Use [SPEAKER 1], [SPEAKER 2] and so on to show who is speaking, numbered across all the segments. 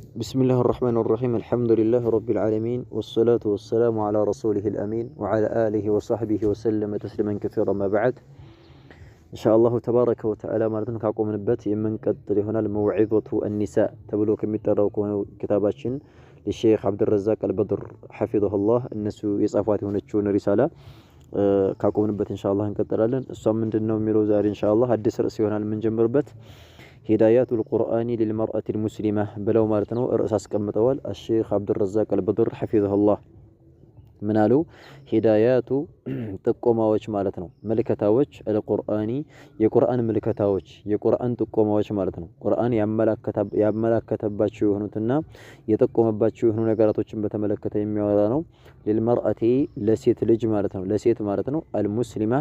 [SPEAKER 1] بسم الله الرحمن الرحيم الحمد لله رب العالمين والصلاة والسلام على رسوله الأمين وعلى آله وصحبه وسلم تسليما كثيرا ما بعد إن شاء الله تبارك وتعالى مرتين كاقوم نبات يمن قدر هنا الموعظة النساء تبلو كم يتراكون كتاباتشن للشيخ عبد الرزاق البدر حفظه الله الناس يصفات هنا تشون رسالة كاقوم نبات إن شاء الله نقدرالن الصوم من دنو ميرو زار إن شاء الله حدث رأسي هنا من جمر بات هدايات القرآن للمرأة المسلمة بلو مارتنو رأساس كمتوال الشيخ عبد الرزاق البدر حفظه الله منالو هدايات تقوماوچ مالتنو ملكتاوچ القرآني የቁርአን ምልከታዎች የቁርአን ጥቆማዎች ማለት ነው። ቁርአን ያመላከተባቸው የሆኑትና የጠቆመባቸው የሆኑ ነገራቶችን በተመለከተ የሚያወራ ነው። ለልመርአቲ ለሴት ልጅ ማለት ነው። ለሴት ማለት ነው። አልሙስሊማ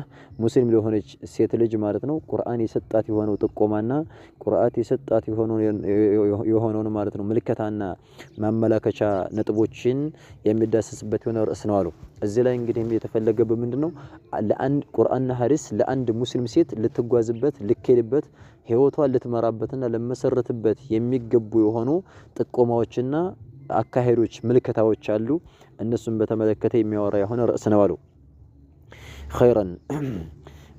[SPEAKER 1] ሙስሊም ለሆነች ሴት ልጅ ማለት ነው። ቁርአን የሰጣት የሆነው ጥቆማና ቁርአን የሰጣት የሆነው ማለት ነው ምልከታና ማመላከቻ ነጥቦችን የሚዳሰስበት የሆነ ርዕስ ነው አሉ። እዚህ ላይ እንግዲህ የተፈለገው ምንድነው? ለአንድ ቁርአንና ሐዲስ ለአንድ ሙስሊም ሴት ልትጓዝበት ልትከልበት ህይወቷን ልትመራበትና ለመሰረትበት የሚገቡ የሆኑ ጥቆማዎችና አካሄዶች ምልከታዎች አሉ። እነሱን በተመለከተ የሚያወራ የሆነ ርዕስ ነው አሉ። ኸይራን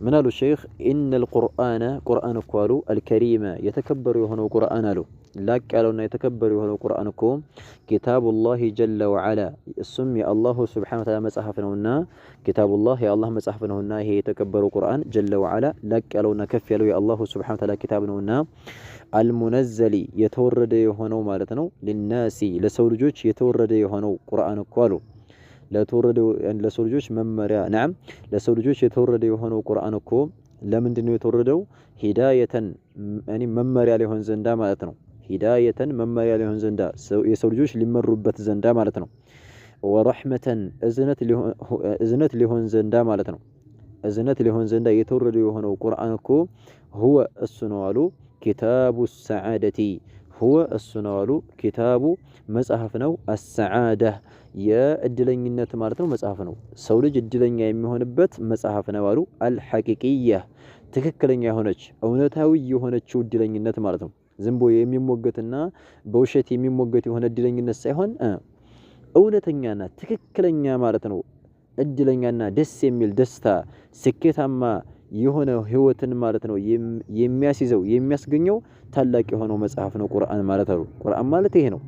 [SPEAKER 1] ምን አሉ ሼኽ ኢነ القرآن ቁርአን እኮ አሉ አልከሪመ የተከበሩ የሆነው ቁርአን አሉ ላቅ ያለውና የተከበሩ የሆነው ቁርአን እኮ ኪታቡላህ ጀለ ወዐላ እሱም የአላሁ ሱብሓነሁ ወተዓላ መጽሐፍ ነውና ኪታቡላህ የአላህ መጽሐፍ ነውና ይሄ የተከበረው ቁርአን ጀለ ወዐላ ላቅ ያለውና ከፍ ያለው የአላሁ ሱብሓነሁ ወተዓላ ኪታብ ነውና አልሙነዘሊ የተወረደ የሆነው ማለት ነው ለናሲ ለሰው ልጆች የተወረደ የሆነው ቁርአን እኮ አሉ ለሰው ልጆች መመሪያ ናም ለሰው ልጆች የተወረደ የሆነው ቁርአን እኮ ለምንድነው የተወረደው? ሂዳየተን ያኒ መመሪያ ሊሆን ዘንዳ ማለት ነው። ሂዳየተን መመሪያ ሊሆን ዘንዳ የሰው ልጆች ሊመሩበት ዘንዳ ማለት ነው። ወረህመተን እዝነት ሊሆን ዘንዳ ማለት ነው። እዝነት ሊሆን ዘንዳ የተወረደ የሆነው ቁርአን እኮ ሁወ እሱ ነው አሉ ኪታቡ ሰዓደቲ ሁወ እሱ ነው አሉ ኪታቡ መጽሐፍ ነው አሰዓዳ የእድለኝነት ማለት ነው መጽሐፍ ነው። ሰው ልጅ እድለኛ የሚሆንበት መጽሐፍ ነው አሉ አልሐቂቂያ ትክክለኛ የሆነች እውነታዊ የሆነችው እድለኝነት ማለት ነው። ዝም ብሎ የሚሞገትና በውሸት የሚሞገት የሆነ እድለኝነት ሳይሆን እውነተኛና ትክክለኛ ማለት ነው። እድለኛና ደስ የሚል ደስታ ስኬታማ የሆነ ህይወትን ማለት ነው የሚያስይዘው የሚያስገኘው ታላቅ የሆነው መጽሐፍ ነው ቁርአን ማለት ነው። ቁርአን ማለት ይሄ ነው።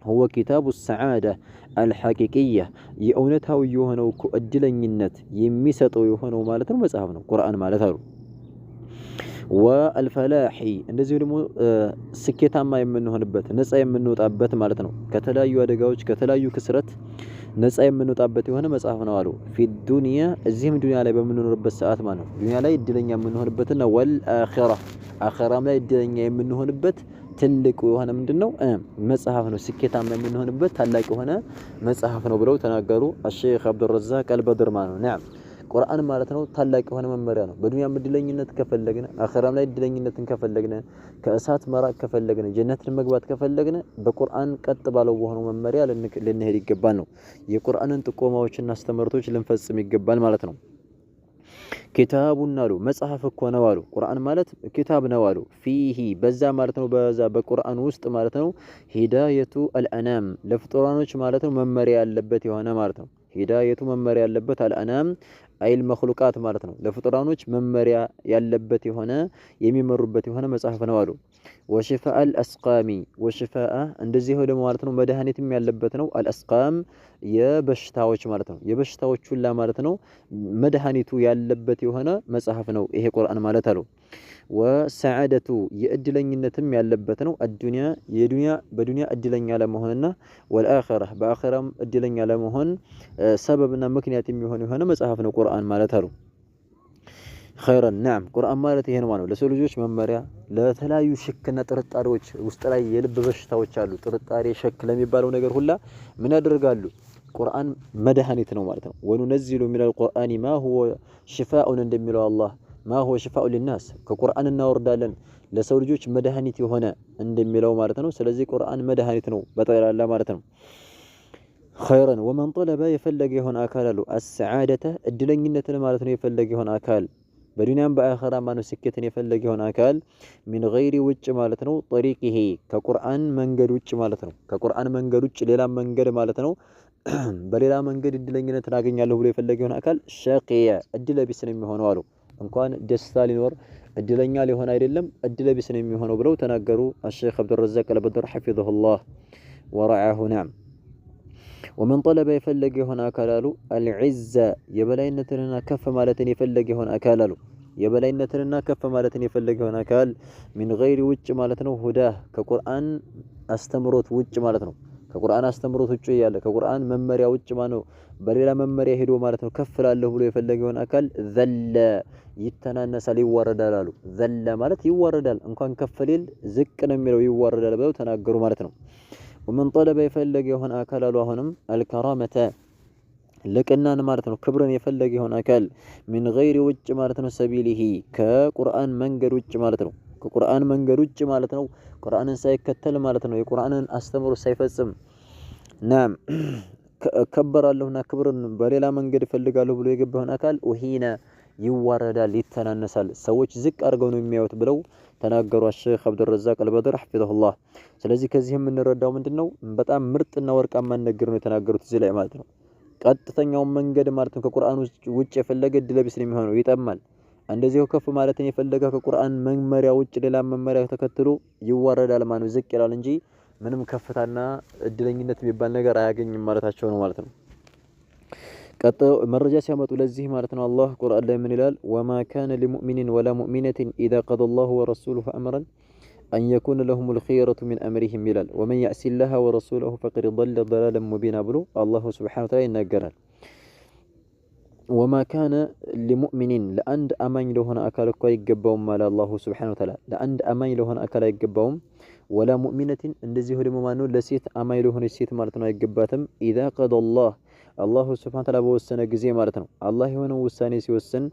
[SPEAKER 1] هو كتاب السعادة الحقيقية የእውነታው የሆነው እድለኝነት የሚሰጠው የሆነው ማለት ነው መጽሐፍ ነው ቁርአን ማለት ነው። والفلاح እንደዚህ ደግሞ ስኬታማ የምንሆንበት ነፃ የምንወጣበት ማለት ነው። ከተለያዩ አደጋዎች ከተለያዩ ክስረት ነፃ የምንወጣበት የሆነ መጽሐፍ ነው አሉ። في الدنيا እዚህም ዱንያ ላይ በምንኖርበት ሰዓት ማለት ነው ዱንያ ላይ እድለኛ የምንሆንበትና والآخرة አኺራም ላይ እድለኛ የምንሆንበት ትልቁ የሆነ ምንድነው መጽሐፍ ነው። ስኬታማ የምንሆንበት ታላቅ የሆነ መጽሐፍ ነው ብለው ተናገሩ الشيخ عبد الرزاق البدر ማለት ነው። نعم ቁርአን ማለት ነው ታላቅ የሆነ መመሪያ ነው። በዱንያም እድለኝነት ከፈለግን አኺራም ላይ እድለኝነትን ከፈለግን ከእሳት መራቅ ከፈለግን ጀነትን መግባት ከፈለግን በቁርአን ቀጥ ባለው በሆነው መመሪያ ልንሄድ ይገባል ነው። የቁርአንን ጥቆማዎችና አስተምሮቶች ልንፈጽም ይገባል ማለት ነው። ኪታቡን አሉ መጽሐፍ እኮ ነው አሉ ቁርአን ማለት ኪታብ ነው አሉ ፊሂ በዛ ማለት ነው በዛ በቁርአን ውስጥ ማለት ነው ሂዳየቱ አልአናም ለፍጡራኖች ማለት ነው መመሪያ ያለበት የሆነ ማለት ነው። ሂዳየቱ መመሪያ ያለበት አልአናም አይል መخلوቃት ማለት ነው ለፍጡራኖች መመሪያ ያለበት የሆነ የሚመሩበት የሆነ መጽሐፍ ነው አሉ። ወሽፋአ አልአስቃሚ ወሽፋአ እንደዚህ ሆደ ማለት ነው መድኃኒትም ያለበት ነው። አልአስቃም የበሽታዎች ማለት ነው የበሽታዎች ሁላ ማለት ነው መድኃኒቱ ያለበት የሆነ መጽሐፍ ነው ይሄ ቁርአን ማለት አሉ። ወሰዓደቱ የእድለኝነትም ያለበት ነው። በዱንያ እድለኛ ለመሆንና ወልአኺራ በአኺራም እድለኛ ለመሆን ሰበብና ምክንያት የሚሆን የሆነ መጽሐፍ ነው ቁርአን ማለት አሉ። ኸይራን ናም ቁርአን ማለት ይሄ ነው ማለት ነው። ለሰው ልጆች መመሪያ ለተለያዩ ሽክና ጥርጣሬዎች ውስጥ ላይ የልብ በሽታዎች አሉ ጥርጣሬ ሸክ ለሚባለው ነገር ሁላ ምን ያደርጋሉ? ቁርአን መድኃኒት ነው ማለት ነው። ወኑነዚሉ ሚነል ቁርአኒ ማ ሁወ ሽፋኡን እንደሚለው አላህ ማ ሁወ ሽፋኡ ሊናስ ከቁርአን እናወርዳለን ለሰው ልጆች መድኃኒት የሆነ እንደሚለው ማለት ነው። ስለዚህ ቁርአን መድኃኒት ነው በጠቅላላ ማለት ነው። ኸይራን ወመን ጠለበ የፈለገ የሆነ አካል አሉ አስዓደተ እድለኝነትን ማለት ነው የፈለገ የሆነ አካል በዱንያም በአኺራ ማነው ስኬትን የፈለገ የሆነ አካል ሚን ገይሪ ውጭ ማለት ነው ጠሪቂሂ ከቁርአን መንገድ ውጭ ማለት ነው ከቁርአን መንገድ ውጭ ሌላ መንገድ ማለት ነው በሌላ መንገድ እድለኝነትን አገኛለሁ ብሎ የፈለገ የሆነ አካል ሸቂየ እድለ ቢስ ነው የሚሆነው አሉ። እንኳን ደስታ ሊኖር እድለኛ ሊሆን አይደለም እድለ ቢስ ነው የሚሆነው ብለው ተናገሩ። الشيخ عبد الرزاق البدر حفظه الله ورعاه نعم ومن طلب يفلق هنا أكالالو العزة يبلاينتنا كف مالتني يفلق هنا أكالالو يبلاينتنا كف مالتني يفلق هنا أكال من غير وجه مالتنا هداه كقرآن استمرت وجه مالتنا كقرآن استمرت وجه ياله كقرآن ممريا وجه مانو بليلا ممريا هدو مالتنا كف لاله بلو يفلق هنا أكال ذل يتنانس يوردالالو ذل مالت يوردال إن كان كفليل زك نميلو يوردال بلو تناقروا مالتنا ومن طلب يفلق يهون أكل لهنم الكرامة لكننا مارتنا كبرا يفلق يهون أكل من غير وجه مارتنا سبيله كقرآن منجر وجه مارتنا كقرآن منجر وجه مارتنا قرآن سيكتل مارتنا القرآن أستمر سيفسم نعم كبر اللهنا كبرا بريلا منجر يفلق له بلو يجب هون أكل وهنا يوردال يتنانسال سويش زك أرجون ميوت بلو ተናገሩ الشيخ عبد الرزاق البدر حفظه الله ስለዚህ ከዚህም እንረዳው ምንድነው በጣም ምርጥና ወርቃማ ነገር ነው የተናገሩት እዚህ ላይ ማለት ነው ቀጥተኛው መንገድ ማለት ነው ከቁርአን ውጭ የፈለገ ድለብስ ነው የሚሆነው ይጠማል እንደዚሁ ከፍ ማለትን የፈለገ ከቁርአን መመሪያ ውጭ ሌላ መመሪያ ተከትሎ ይዋረዳል ማለት ነው ዝቅ ይላል እንጂ ምንም ከፍታና እድለኝነት የሚባል ነገር አያገኝም ማለታቸው ነው ማለት ነው ቀጥሎ መረጃ ሲያመጡ ለዚህ ማለት ነው አላህ ቁርአን ላይ ምን ይላል ወማ ካነ ሊሙእሚኒን ወላ ሙእሚነቲን ኢዛ ቀደ አላሁ ወረሱሉሁ አምረን አን የኩነ ለሁሙል ኺየረቱ ሚን አምሪሂም ይላል ወመን ያዕሲ ላህ ወረሱለሁ ፈቀድ ضل ضلالا ሙቢና ብሎ አላሁ ሱብሓነሁ ወተዓላ ይናገራል ወማ ካነ ሊሙእሚኒን ለአንድ አማኝ ለሆነ አካል እኮ አይገባውም ማለት አላሁ ሱብሓነሁ ወተዓላ ለአንድ አማኝ ለሆነ አካል አይገባውም ወላ ሙእሚነቲን እንደዚሁ ደግሞ ማነው ለሴት አማኝ ለሆነች ሴት ማለት ነው አይገባትም ኢዛ ቀደ አላሁ ሱብሓነሁ ወተዓላ በወሰነ ጊዜ ማለት ነው አላህ የሆነው ውሳኔ ሲወስን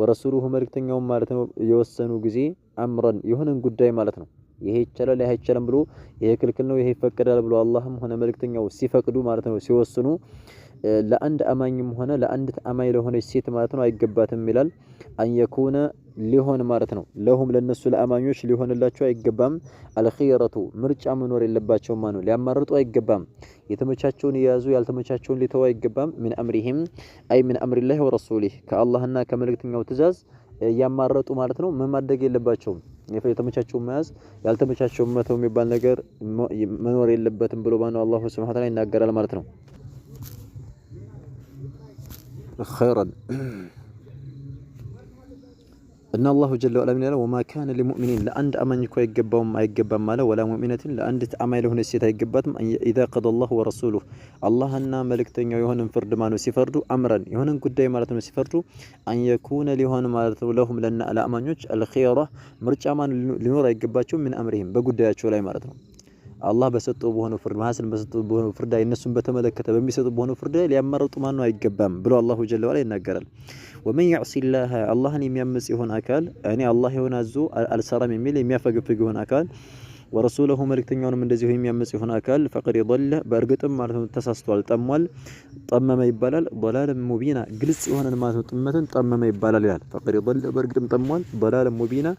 [SPEAKER 1] ወረሱሉሁ መልእክተኛው ማለት ነው የወሰኑ ጊዜ አምረን የሆነን ጉዳይ ማለት ነው ይሄ ይቻላል ይሄ አይቻልም ብሎ ይሄ ክልክል ነው ይሄ ይፈቀዳል ብሎ አላህም ሆነ መልእክተኛው ሲፈቅዱ ማለት ነው ሲወስኑ ለአንድ አማኝም ሆነ ለአንድ አማኝ ለሆነች ሴት ማለት ነው አይገባትም ይላል አንየኩነ ሊሆን ማለት ነው ለሁም ለነሱ ለአማኞች ሊሆንላቸው አይገባም አልኺረቱ ምርጫ መኖር የለባቸውም ማለት ነው ሊያማርጡ አይገባም የተመቻቸውን ይያዙ ያልተመቻቸውን ሊተው አይገባም ምን አምሪሂም አይ ምን አምሪላህ ወረሱሊህ ከአላህና ከመልእክተኛው ትእዛዝ ያማረጡ ማለት ነው ማድረግ የለባቸውም የተመቻቸውን መያዝ ያልተመቻቸውን መተው የሚባል ነገር መኖር የለበትም ብሎ ባነው አላሁ ሱብሓነሁ ወተዓላ ይናገራል ማለት ነው خيرا ان الله جل وعلا من وما كان للمؤمنين لعند امن يكون يغباوم ماله ولا مؤمنه لعند اماي لهونه سيت አይገባትም اذا قضى الله ورسوله الله እና መልእክተኛው የሆነን ፍርድ ማነው ሲፈርዱ አምረን የሆነን ጉዳይ ማለት ነው ሲፈርዱ ان يكون ሊሆን ማለት ነው ለሁም ለአማኞች الخيره ምርጫ ማን ሊኖር አይገባቸው ምን አምሪሂም በጉዳያቸው ላይ ማለት ነው አላህ በሰጠው በሆነ ፍርድ ማሐሰን በሰጠው በሆነ ፍርድ እነሱን በተመለከተ በሚሰጠው በሆነ ፍርድ ሊያማርጡ ማን ነው አይገባም ብሎ አላሁ ጀለ ወዐላ ይናገራል ወመን ያዕሲ ላህ አላህን የሚያምጽ ይሆን አካል እኔ አላህ የሆነ አዞ አልሰራም የሚል የሚያፈግፍግ ይሆን አካል ወረሱለሁ መልእክተኛውንም እንደዚሁ የሚያምጽ ይሆን አካል ፈቀድ ضل በእርግጥም ማለት ነው ተሳስቷል ጠሟል ጠመመ ይባላል ضلال ሙቢና ግልጽ የሆነን ማለት ነው ጥመትን ጠመመ ይባላል ይላል ፈቀድ ضل በእርግጥም ጠሟል ضلال ሙቢና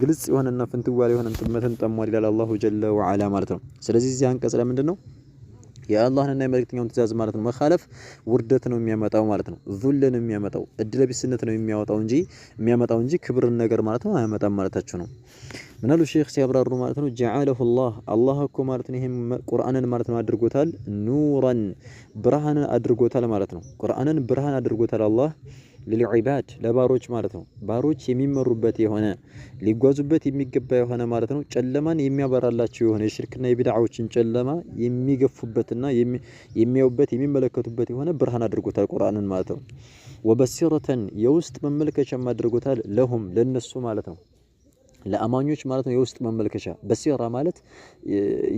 [SPEAKER 1] ግልጽ የሆነና ፍንትዋል የሆነን ጥመትን ጠሟል ይላል አላሁ ጀለ ወዐላ ማለት ነው ስለዚህ እዚህ አንቀጽ ላይ ምንድነው የአላህንና የመልእክተኛውን ትእዛዝ ማለት ነው መኻለፍ ውርደት ነው የሚያመጣው ማለት ነው ዙልን የሚያመጣው እድለቢስነት ነው የሚያመጣው እንጂ ክብርን ነገር ማለት ነው አያመጣም ማለታቸው ነው ምናሉ ሼክ ሲያብራሩ ማለት ነው جعله الله እኮ ማለት ነው ይሄን ቁርአንን ማለት ነው አድርጎታል ኑራን ብርሃን አድርጎታል ማለት ነው ቁርአንን ብርሃን አድርጎታል አላህ ለልዒባድ ለባሮች ማለት ነው ባሮች የሚመሩበት የሆነ ሊጓዙበት የሚገባ የሆነ ማለት ነው ጨለማን የሚያበራላቸው የሆነ የሽርክና የቢድዓዎችን ጨለማ የሚገፉበትና የሚያዩበት የሚመለከቱበት የሆነ ብርሃን አድርጎታል ቁርአንን ማለት ነው ወበሲረተን የውስጥ መመልከቻ አድርጎታል ለሁም ለነሱ ማለት ነው ለአማኞች ማለት ነው የውስጥ መመልከቻ በሲራ ማለት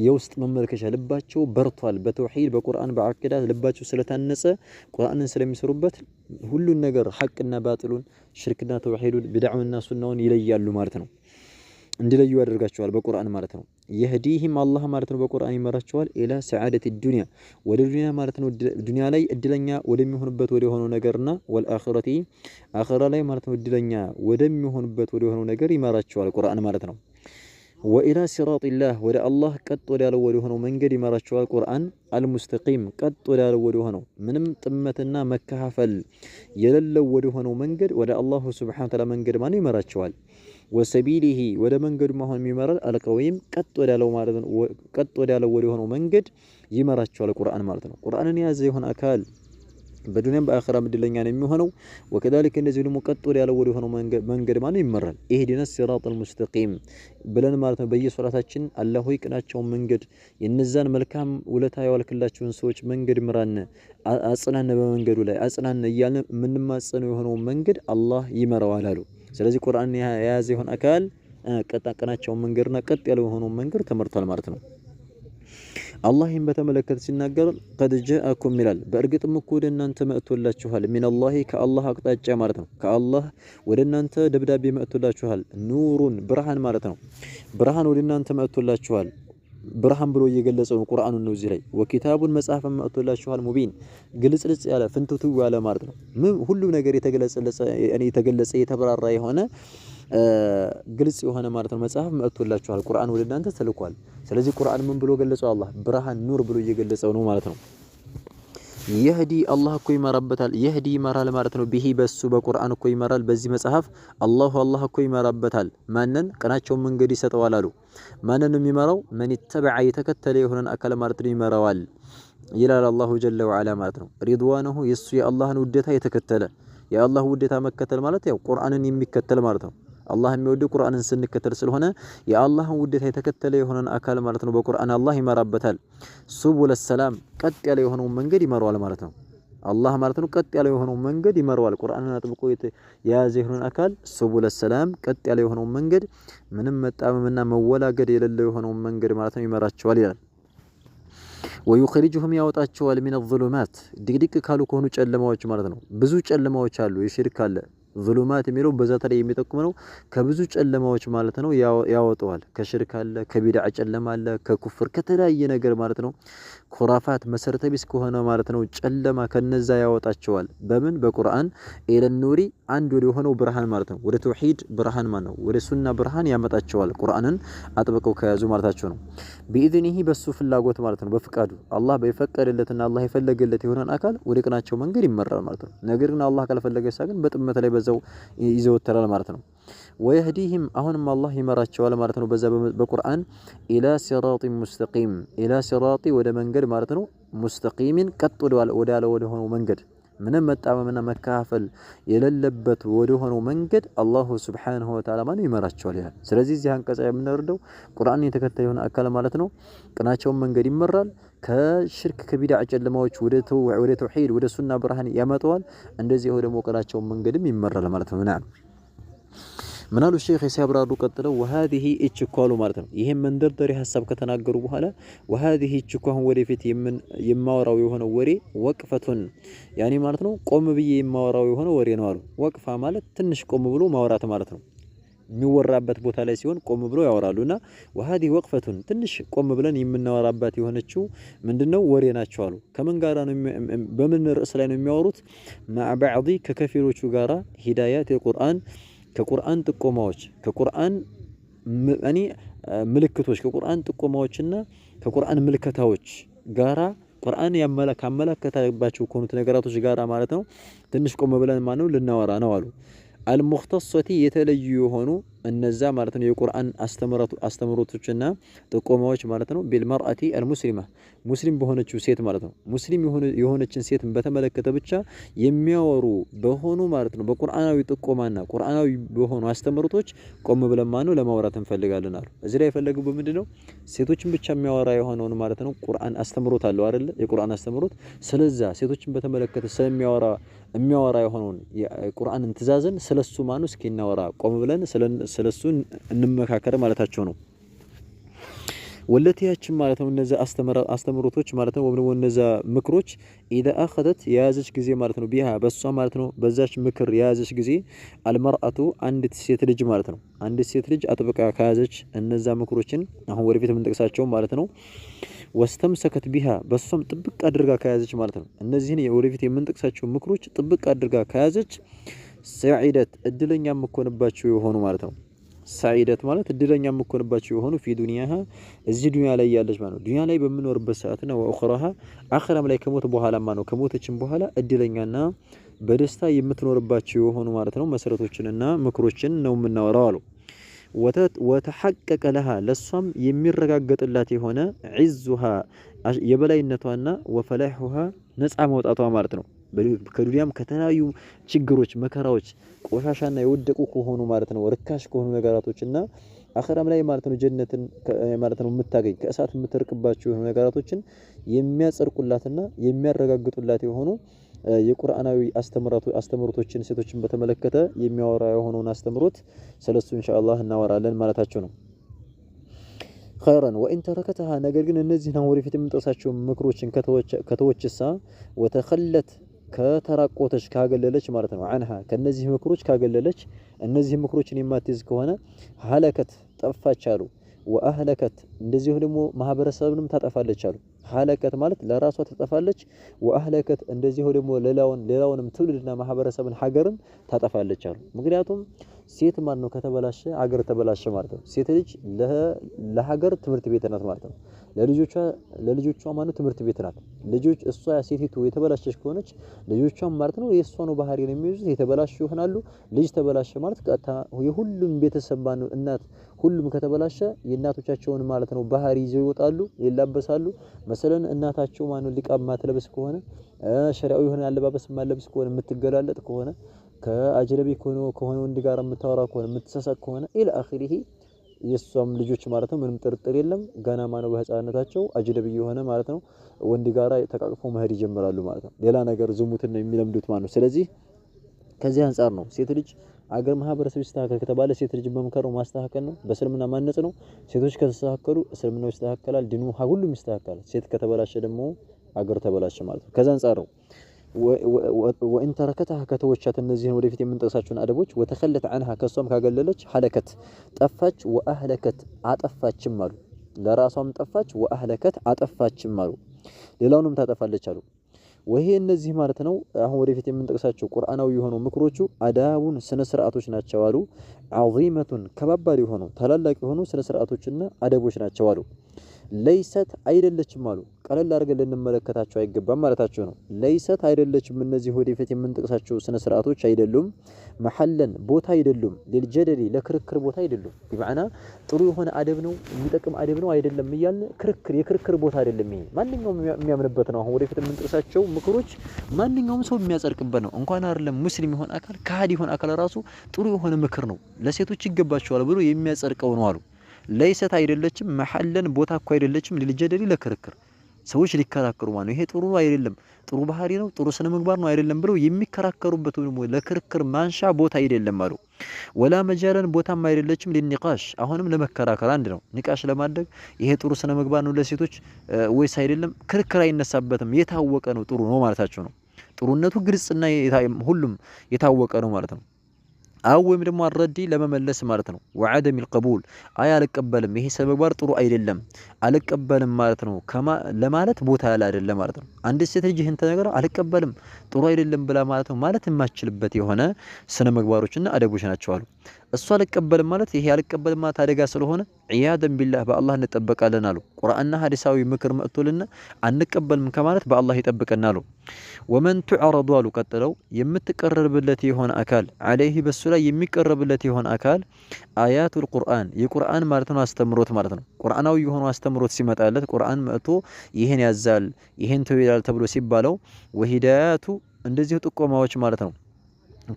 [SPEAKER 1] የውስጥ መመልከቻ ልባቸው በርቷል በተውሂድ በቁርአን በአቂዳ ልባቸው ስለታነጸ ቁርአንን ስለሚሰሩበት ሁሉን ነገር ሐቅና ባጥሉን ሽርክና ተውሂዱን ቢድዓውና ሱናውን ይለያሉ ማለት ነው እንዲለዩ ያደርጋቸዋል በቁርአን ማለት ነው የህዲህም አላህ ማለት ነው በቁርአን ይመራቸዋል ኢላ ሰዓደት ዱንያ ወደ ዱንያ ማለት ነው ዱንያ ላይ እድለኛ ወደሚሆኑበት ወደ ሆነው ነገርና ወልአኺረቲ አኺራ ላይ ማለት ነው እድለኛ ወደሚሆኑበት ወደ ሆነው ነገር ይመራቸዋል ቁርአን ማለት ነው። ወኢላ ሲራጢላህ ወደ አላህ ቀጥ ወዳለው ወደ ሆነው መንገድ ይመራቸዋል ቁርአን አልሙስተቂም ቀጥ ወዳለው ወደ ሆነው ምንም ጥመትና መከፋፈል የሌለው ወደ ሆነው መንገድ ወደ አላሁ ሱብሓነሁ ወተዓላ መንገድ ማን ይመራቸዋል። ወሰቢሊሂ ወደ መንገዱ ማሆን የሚመራል አልቀወይም ቀጥ ወዳለው ማለት ነው ቀጥ ወዳለው ወደ ሆነው መንገድ ይመራቸዋል ቁርአን ማለት ነው። ቁርአንን የያዘ የሆነ አካል በዱንያም በአኺራም እድለኛ ነው የሚሆነው። ወከዛሊክ እንደዚህ ደግሞ ቀጥ ወዳለው ወደ ሆነው መንገድ ማን ይመራል። ኢህዲነ ሲራጠል ሙስተቂም ብለን ማለት ነው በየሶላታችን አላህ ሆይ ቅናቸውን መንገድ የነዛን መልካም ውለታ ያዋልክላቸውን ሰዎች መንገድ ምራን፣ አጽናነ፣ በመንገዱ ላይ አጽናነ እያልን የምንማጸነው የሆነው መንገድ አላህ ይመራዋል አሉ። ስለዚህ ቁርአን የያዘ የሆነ አካል ቀጣቀናቸው መንገድና ቀጥ ያለው የሆነው መንገድ ተመርቷል ማለት ነው። አላህ ይህን በተመለከተ ሲናገር ቀድ ጃአኩም ይላል በእርግጥም እኮ ወደ እናንተ መጥቶላችኋል ሚነላሂ ከአላህ አቅጣጫ ማለት ነው ከአላህ ወደ እናንተ ደብዳቤ መጥቶላችኋል ኑሩን ብርሃን ማለት ነው ብርሃን ወደ እናንተ መጥቶላችኋል ብርሃን ብሎ እየገለጸው ነው ቁርአኑን ነው እዚህ ላይ ወኪታቡን መጽሐፍን መጥቶላችኋል ሙቢን ግልጽልጽ ያለ ፍንትቱ ያለ ማለት ነው ሁሉ ነገር የተገለጸ የተብራራ የሆነ ግልጽ የሆነ ማለት ነው መጽሐፍ መጥቶላችኋል ቁርአን ወደ እናንተ ተልኳል። ስለዚህ ቁርአን ምን ብሎ ገለጸው አላህ ብርሃን ኑር ብሎ እየገለጸው ነው ማለት ነው። የህዲ አላህ እኮ ይመራበታል የህዲ ይመራል ማለት ነው ቢሂ በሱ በቁርአን እኮ ይመራል በዚህ መጽሐፍ አላህ እኮ ይመራበታል ማንን ቀናቸውን መንገድ ይሰጠዋል አሉ ማንን ነው የሚመራው መን ተበዐ የተከተለ የሆነን አካል ማለት ነው ይመራዋል ይላል አላሁ ጀለ ወዐላ ማለት ነው ሪድዋነሁ የሱ የአላህን ውዴታ የተከተለ የአላህ ውዴታ መከተል ማለት ያው ቁርአንን የሚከተል ማለት ነው አላህ የሚወደው ቁርአንን ስንከተል ስለሆነ የአላህን ውዴታ የተከተለ የሆነን አካል ማለት ነው በቁርአን አላህ ይመራበታል ሱቡለ ሰላም ቀጥ ያለ የሆነው መንገድ ይመራዋል ማለት ነው አላህ ማለት ነው ቀጥ ያለ የሆነው መንገድ ይመራዋል ቁርአንን አጥብቆ የያዘ የሆነን አካል ሱቡለ ሰላም ቀጥ ያለ የሆነው መንገድ ምንም መጣመምና መወላገድ የሌለው የሆነው መንገድ ማለት ነው ይመራቸዋል ይላል ወይخرجهم ያወጣቸዋል ሚነ الظلمات ድቅድቅ ካሉ ከሆኑ ጨለማዎች ማለት ነው ብዙ ጨለማዎች አሉ የሽርክ አለ ዙሉማት የሚለው በዛት ላይ የሚጠቁም ነው ከብዙ ጨለማዎች ማለት ነው ያወጣዋል ከሽርክ አለ ከቢድዓ ጨለማ አለ ከኩፍር ከተለያየ ነገር ማለት ነው ኩራፋት መሰረተ ቢስ ከሆነ ማለት ነው ጨለማ ከነዛ ያወጣቸዋል በምን በቁርአን ኢለኑሪ አንድ ወደ ሆነው ብርሃን ማለት ነው ወደ ተውሂድ ብርሃን ማለት ነው ወደ ሱና ብርሃን ያመጣቸዋል ቁርአንን አጥብቀው ከያዙ ማለታቸው ነው በኢዝኒሂ በሱ ፍላጎት ማለት ነው በፍቃዱ አላህ በፈቀደለትና አላህ የፈለገለት የሆነን አካል ወደ ቅናቸው መንገድ ይመራል ማለት ነው ነገር ግን አላህ ካልፈለገ ግን በጥመት ላይ በዛው ይዘወተራል ማለት ነው ወይህዲህም አሁንም አላህ ይመራቸዋል ማለት ነው በዛ በቁርአን ኢላ ሲራጢ ሙስተቂም ኢላ ሲራጢ ወደ መንገድ ማለት ነው ሙስተቂሚን ቀጥ ወዳለ ወደ ሆነው መንገድ ምንም መጣመምና መካፈል የሌለበት ወደ ሆነው መንገድ አላሁ ሱብሓነሁ ወተዓላ ማን ይመራቸዋል ይላል። ስለዚህ እዚህ አንቀጽ የምንረዳው ቁርአን የተከተለ የሆነ አካል ማለት ነው ቅናቸውን መንገድ ይመራል ከሽርክ ከቢድዓ ጨለማዎች ወደ ተውሂድ ወደ ሱና ብርሃን ያመጣዋል እንደዚህ ደግሞ ቅናቸውን መንገድም ይመራል ማለት ነው ምናሉ ሼክ ሲያብራሩ ቀጥለው وهذه እችኳሉ ማለት ነው ይሄን መንደርደሪ ሐሳብ ከተናገሩ በኋላ وهذه እችኳሁ ወደፊት የማወራው የሆነ ወሬ ወቅፈቱን ያኔ ማለት ነው ቆም ብዬ የማወራው የሆነ ወሬ ነው አሉ ወቅፋ ማለት ትንሽ ቆም ብሎ ማውራት ማለት ነው የሚወራበት ቦታ ላይ ሲሆን ቆም ብሎ ያወራሉና وهذه ወቅፈቱን ትንሽ ቆም ብለን የምናወራባት የሆነችው ምንድነው ወሬ ናቸው አሉ ከምን ጋራ ነው በምን ርዕስ ላይ ነው የሚያወሩት مع بعض ከከፊሎቹ ጋራ ሂዳያት የቁርአን ከቁርአን ጥቆማዎች ከቁርአን ምልክቶች ከቁርአን ጥቆማዎችና ከቁርአን ምልከታዎች ጋራ ቁርአን ያመለከታባቸው ከሆኑት ነገራቶች ጋራ ማለት ነው ትንሽ ቆም ብለን ማነው ልናወራ ነው አሉ አልሙኽተሰቲ የተለዩ የሆኑ እነዛ ማለት ነው የቁርአን አስተምሮቶችና ጥቆማዎች ማለት ነው ቢልመርአቲ አልሙስሊማ ሙስሊም በሆነችው ሴት ማለት ነው ሙስሊም የሆነችን ሴት በተመለከተ ብቻ የሚያወሩ በሆኑ ማለት ነው በቁርአናዊ ጥቆማና ቁርአናዊ በሆኑ አስተምሮቶች ቆም ብለን ማነው ለማውራት እንፈልጋለን አሉ እዚህ ላይ የፈለገው በምንድነው ሴቶችን ብቻ የሚያወራ የሆነውን ማለት ነው ቁርአን አስተምሮት አለው አይደል የቁርአን አስተምሮት ስለዛ ሴቶችን በተመለከተ የሚያወራ የሆነውን የቁርአንን ትእዛዝን ስለሱ ማነው እስኪ እናወራ ቆም ብለን ስለሱ እንመካከር ማለታቸው ነው ወለቲያችን ማለት ነው እነዛ አስተምሮቶች ማለት ነው ወይም እነዛ ምክሮች ኢዛ አኸደት የያዘች ጊዜ ማለት ነው ቢሃ በሷ ማለት ነው በዛች ምክር የያዘች ጊዜ አልመርአቱ አንዲት ሴት ልጅ ማለት ነው አንዲት ሴት ልጅ አጥብቃ ከያዘች እነዛ ምክሮችን አሁን ወደፊት የምንጠቅሳቸው ማለት ነው ወስተምሰከት ቢሃ በሷም ጥብቅ አድርጋ ከያዘች ማለት ነው እነዚህን ወደፊት የምንጠቅሳቸው ምክሮች ጥብቅ አድርጋ ከያዘች ሰዒደት እድለኛ የምትሆንባቸው የሆኑ ማለት ነው ሰዒደት ማለት እድለኛ የምትሆንባቸው የሆኑ ፊ ዱንያሃ እዚህ ዱንያ ላይ ያለች ማለት ነው ዱንያ ላይ በምኖርበት ሰዓት ነው ወአኽራሃ አኽራም ላይ ከሞት በኋላ ነው ከሞተችም በኋላ እድለኛና በደስታ የምትኖርባቸው የሆኑ ማለት ነው መሰረቶችንና ምክሮችን ነው የምናወራው አሉ ወተሐቀቀ ለሃ ለሷም የሚረጋገጥላት የሆነ ዒዙሃ የበላይነቷና ወፈላሁሃ ነፃ መውጣቷ ማለት ነው ከዱንያም ከተለያዩ ችግሮች መከራዎች ቆሻሻና የወደቁ ከሆኑ ማለት ነው ርካሽ ከሆኑ ነገራቶችና አኺራም ላይ ማለት ነው ጀነትን ማለት ነው የምታገኝ ከእሳት የምትርቅባቸው የሆኑ ነገራቶችን የሚያጸርቁላትና የሚያረጋግጡላት የሆኑ የቁርአናዊ አስተምሮቶችን ሴቶችን በተመለከተ የሚያወራ የሆነውን አስተምሮት ስለሱ ኢንሻአላህ እናወራለን ማለታቸው ነው خيرا وان تركتها ነገር ግን እነዚህን አሁን ወደፊት የምንጠቅሳቸው ምክሮችን ከተወችሳ ወተخلت ከተራቆተች ካገለለች ማለት ነው عنها ከነዚህ ምክሮች ካገለለች እነዚህ ምክሮችን የማትይዝ ከሆነ ሀለከት ጠፋች አሉ ወአህለከት እንደዚሁ ደግሞ ማህበረሰብንም ታጠፋለች አሉ ሀለከት ማለት ለራሷ ተጠፋለች ወአህለከት እንደዚሁ ደግሞ ሌላውንም ትውልድና ማህበረሰብን ሀገርን ታጠፋለች አሉ ምክንያቱም ሴት ማን ነው ከተበላሸ ሀገር ተበላሸ ማለት ነው ሴት ልጅ ለሀገር ትምህርት ቤት ናት ማለት ነው ለልጆቿ ማን ነው ትምህርት ቤት ናት ልጆች እሷ ሴቲቱ የተበላሸች ከሆነች ልጆቿም ማለት ነው የሷ ነው ባህሪ ነው የሚይዙት የተበላሹ ይሆናሉ ልጅ ተበላሸ ማለት የሁሉም ቤተሰብ ማን ነው እናት ሁሉም ከተበላሸ የእናቶቻቸውን ማለት ነው ባህሪ ይዘው ይወጣሉ ይላበሳሉ መሰለን እናታቸው ማን ነው ሊቃብ ማትለብስ ከሆነ ሸሪዓው የሆነ አለባበስ ማለብስ ከሆነ የምትገላለጥ ከሆነ ከአጅነቢ ከሆነ ወንድ ጋር የምታወራ ከሆነ የምትሰሳቅ ከሆነ ኢላ አኺሪሂ የሷም ልጆች ማለት ነው ምንም ጥርጥር የለም ገና ማነው በህፃንነታቸው አጅነቢ የሆነ ማለት ነው ወንድ ጋራ ተቃቅፎ መሄድ ይጀምራሉ ማለት ነው ሌላ ነገር ዝሙትን ነው የሚለምዱት ማለት ነው ስለዚህ ከዚህ አንፃር ነው ሴት ልጅ አገር ማህበረሰብ ይስተካከል ከተባለ ሴት ልጅ በመከረው ማስተካከል ነው በእስልምና ማነጽ ነው ሴቶች ከተስተካከሉ እስልምናው ይስተካከላል ዲኑ ሁሉም ይስተካከላል ሴት ከተበላሸ ደግሞ አገር ተበላሸ ማለት ነው ከዛ አንፃር ነው وان تركتها ከተወቻት እነዚህን ወደፊት የምንጠቅሳቸውን አደቦች وتخلت عنها ከሷም ካገለለች ሐለከት ጠፋች ወአህለከት አጠፋችም አሉ ለራሷም ጠፋች ወአህለከት አጠፋችም አሉ ሌላውንም ታጠፋለች አሉ ወይሄ እነዚህ ማለት ነው አሁን ወደፊት የምንጠቅሳቸው ቁርአናዊ የሆኑ ምክሮቹ አዳቡን ስነ ስርዓቶች ናቸው አሉ عظيمቱን ከባባድ የሆኑ ታላላቅ የሆኑ ስነ ስርዓቶችና አደቦች ናቸው አሉ ለይሰት አይደለችም አሉ ቀለል አድርገን ልንመለከታቸው አይገባም ማለታቸው ነው ለይሰት አይደለችም እነዚህ ወደፊት የምንጠቅሳቸው ስነ ስርዓቶች አይደሉም መሐለን ቦታ አይደሉም ለልጀደሊ ለክርክር ቦታ አይደሉም በማዕና ጥሩ የሆነ አደብ ነው የሚጠቅም አደብ ነው አይደለም ይያልን የክርክር ቦታ አይደለም ይሄ ማንኛውም የሚያምንበት ነው አሁን ወደፊት የምንጠቅሳቸው ምክሮች ማንኛውም ሰው የሚያጸድቅበት ነው እንኳን አይደለም ሙስሊም ይሆን አካል ካህዲ ይሆን አካል ራሱ ጥሩ የሆነ ምክር ነው ለሴቶች ይገባቸዋል ብሎ የሚያጸድቀው ነው አሉ ለይሰት አይደለችም መሐለን ቦታ እኮ አይደለችም ለልጀደሊ ለክርክር ሰዎች ሊከራከሩ ማለት ነው ይሄ ጥሩ አይደለም ጥሩ ባህሪ ነው ጥሩ ስነ ምግባር ነው አይደለም ብለው የሚከራከሩበት ነው ለክርክር ማንሻ ቦታ አይደለም አሉ ወላ መጃለን ቦታም አይደለችም ለኒቃሽ አሁንም ለመከራከር አንድ ነው ኒቃሽ ለማድረግ ይሄ ጥሩ ስነ ምግባር ነው ለሴቶች ወይስ አይደለም ክርክር አይነሳበትም የታወቀ ነው ጥሩ ነው ማለታቸው ነው ጥሩነቱ ግልጽና ሁሉም የታወቀ ነው ማለት ነው ወይም ደግሞ አረዲ ለመመለስ ማለት ነው ወዐደም القبول አልቀበልም ይሄ ሰበግባር ጥሩ አይደለም አልቀበልም ማለት ነው ለማለት ቦታ ያለ አይደለም ማለት ነው አንድ ሴት ልጅ እንተ ነገር አልቀበልም ጥሩ አይደለም ብላ ማለት ነው ማለት የማትችልበት የሆነ ስነ ምግባሮችና አደቦች ናቸው አሉ እሷ አልቀበልም ማለት ይሄ አልቀበልም ማለት አደጋ ስለሆነ ዒያደን ቢላህ በአላህ እንጠበቃለን አሉ ቁርአንና ሐዲሳዊ ምክር መጥቶልና አንቀበልም ከማለት በአላህ ይጠብቀናል አሉ ወመን ተዕረዱ አሉ ቀጥለው የምትቀርብለት የሆነ አካል عليه በሱ ላይ የሚቀርብለት የሆነ አካል አያቱል ቁርአን የቁርአን ማለት ነው አስተምሮት ማለት ነው ቁርአናዊ የሆነ አስተምሮት ሲመጣለት ቁርአን መጥቶ ይሄን ያዛል ይሄን ተይላል ተብሎ ሲባለው ወሂዳያቱ እንደዚህ ጥቆማዎች ማለት ነው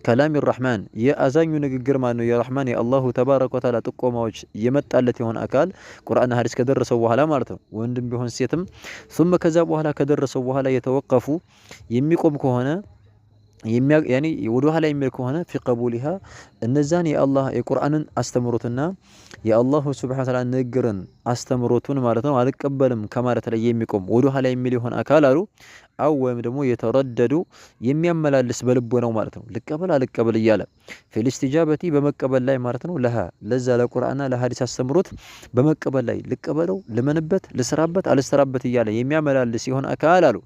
[SPEAKER 1] كلام الرحمن يا أزاني نجر ما إنه يا رحمن يا الله تبارك وتعالى تقوم وج يمت التي هون أكال قرآن هارس كدرسوا وهلا مارته وندم بهون سيتم ثم كذاب وهلا كدرسوا وهلا يتوقفوا يميكم كهنا ያኒ ወደ ኋላ የሚል ከሆነ في قبولها እነዛን የአላህ የቁርአንን አስተምሮትና የአላሁ ሱብሓነሁ ወተዓላ ንግርን አስተምሮቱን ማለት ነው አልቀበልም ከማለት ላይ የሚቆም ወደ ኋላ የሚል ይሆን አካል አሉ አው ወይም ደግሞ የተረደዱ የሚያመላልስ በልቦ ነው ማለት ነው ልቀበል አልቀበል እያለ ፊልስቲጃበቲ በመቀበል ላይ ማለት ነው ለዛ ለቁርአንና ለሐዲስ አስተምሮት በመቀበል ላይ ልቀበለው ልመንበት ልስራበት አልስራበት እያለ የሚያመላልስ ይሆን አካል አሉ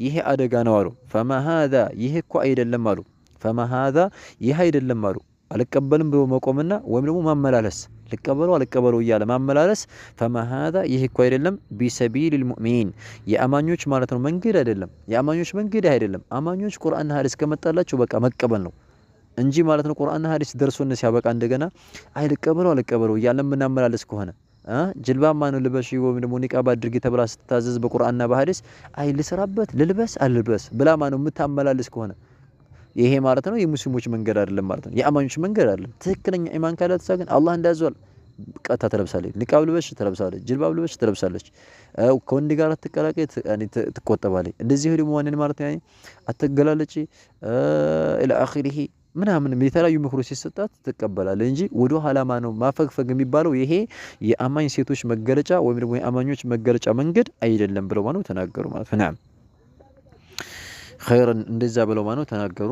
[SPEAKER 1] ይሄ አደጋ ነው አሉ فما هذا ይሄ እኮ አይደለም አሉ فما هذا ይሄ አይደለም አሉ አልቀበልም ብሎ መቆምና ወይም ደግሞ ማመላለስ ልቀበለው አልቀበለው እያለ ማመላለስ فما هذا ይሄ እኮ አይደለም بسبيل المؤمنين የአማኞች ማለት ነው መንገድ አይደለም የአማኞች መንገድ አይደለም አማኞች ቁርአንና ሐዲስ ከመጣላቸው በቃ መቀበል ነው እንጂ ማለት ነው ቁርአንና ሐዲስ ደርሶን ሲያበቃ እንደገና አይ ልቀበለው አልቀበለው እያለ ምናመላለስ ከሆነ ጅልባብ ማነው ልበሽ ወይም ደግሞ ኒቃብ አድርጊ ተብላ ስትታዘዝ በቁርአንና በሐዲስ አይ ልስራበት ልልበስ አልልበስ ብላ ማነው የምታመላልስ ከሆነ ይሄ ማለት ነው የሙስሊሞች መንገድ አይደለም ማለት ነው የአማኞች መንገድ አይደለም ትክክለኛ ኢማን ካላት ግን አላህ እንዳዘዋል ቀጣ ተለብሳለች ኒቃብ ልበሽ ተለብሳለች ጅልባብ ልበሽ ተለብሳለች ከወንድ ጋር ተቀላቀይ ትቆጠባለች እንደዚህ ደግሞ ማንን ማለት ነው አትገላለጪ ኢላ አኺሪሂ ምናምን የተለያዩ ምክሮች ሲሰጣት ትቀበላለች እንጂ ወደ ኋላማ ነው ማፈግፈግ የሚባለው ይሄ የአማኝ ሴቶች መገለጫ ወይም ደግሞ የአማኞች መገለጫ መንገድ አይደለም ብለው ማነው ተናገሩ ማለት ነው خيرا እንደዛ ብለው ማነው ተናገሩ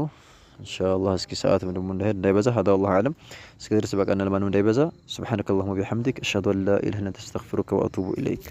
[SPEAKER 1] ኢንሻአላህ እስኪ ሰዓት ምንም እንዳይበዛ هذا الله اعلم እስኪ ድረስ በቃ እናል ማነው እንዳይበዛ سبحانك اللهم وبحمدك اشهد ان لا اله الا انت استغفرك واتوب اليك